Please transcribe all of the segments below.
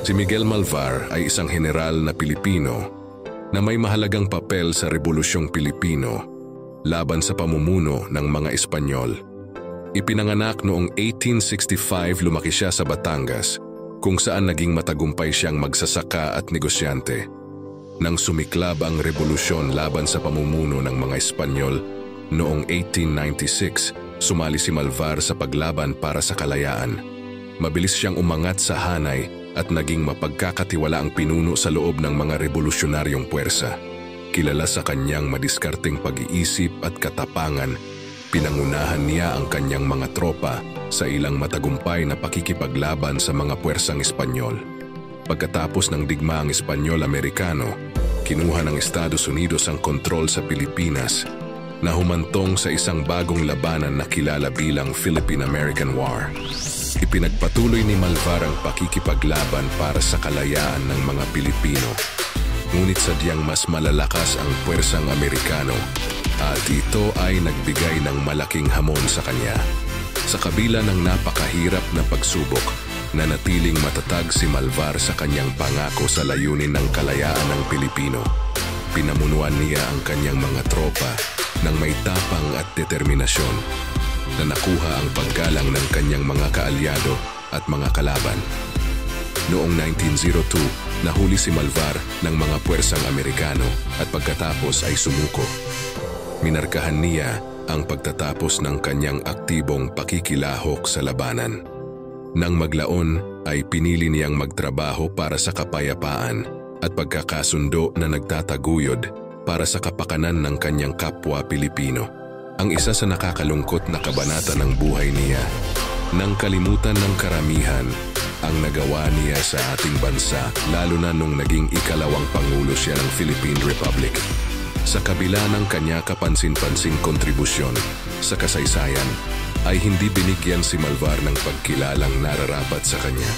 Si Miguel Malvar ay isang general na Pilipino na may mahalagang papel sa Rebolusyong Pilipino laban sa pamumuno ng mga Espanyol. Ipinanganak noong 1865, lumaki siya sa Batangas kung saan naging matagumpay siyang magsasaka at negosyante. Nang sumiklab ang revolusyon laban sa pamumuno ng mga Espanyol noong 1896, sumali si Malvar sa paglaban para sa kalayaan. Mabilis siyang umangat sa hanay at naging mapagkakatiwalaang pinuno sa loob ng mga revolusyonaryong puwersa. Kilala sa kanyang madiskarteng pag-iisip at katapangan, pinangunahan niya ang kanyang mga tropa sa ilang matagumpay na pakikipaglaban sa mga puwersang Espanyol. Pagkatapos ng digmaang Espanyol-Amerikano, kinuha ng Estados Unidos ang kontrol sa Pilipinas na humantong sa isang bagong labanan na kilala bilang Philippine-American War. Ipinagpatuloy ni Malvar ang pakikipaglaban para sa kalayaan ng mga Pilipino. Ngunit sadyang mas malalakas ang puwersang Amerikano at ito ay nagbigay ng malaking hamon sa kanya. Sa kabila ng napakahirap na pagsubok, nanatiling matatag si Malvar sa kanyang pangako sa layunin ng kalayaan ng Pilipino. Pinamunuan niya ang kanyang mga tropa ng may tapang at determinasyon na nakuha ang paggalang ng kanyang mga kaalyado at mga kalaban. Noong 1902, nahuli si Malvar ng mga puwersang Amerikano at pagkatapos ay sumuko. Minarkahan niya ang pagtatapos ng kanyang aktibong pakikilahok sa labanan. Nang maglaon ay pinili niyang magtrabaho para sa kapayapaan at pagkakasundo na nagtataguyod para sa kapakanan ng kanyang kapwa Pilipino. Ang isa sa nakakalungkot na kabanata ng buhay niya, nang kalimutan ng karamihan ang nagawa niya sa ating bansa, lalo na nung naging ikalawang Pangulo siya ng Philippine Republic. Sa kabila ng kanya kapansin-pansing kontribusyon sa kasaysayan, ay hindi binigyan si Malvar ng pagkilalang nararapat sa kanya.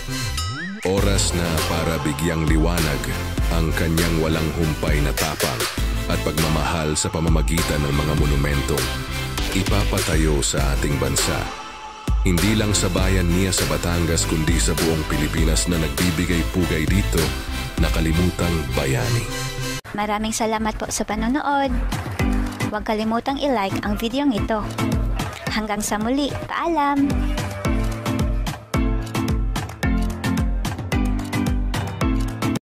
Oras na para bigyang liwanag ang kanyang walang humpay na tapang at pagmamahal sa pamamagitan ng mga monumentong ipapatayo sa ating bansa. Hindi lang sa bayan niya sa Batangas kundi sa buong Pilipinas na nagbibigay pugay dito, nakalimutang bayani. Maraming salamat po sa panonood. Huwag kalimutang i-like ang videong ito. Hanggang sa muli, paalam!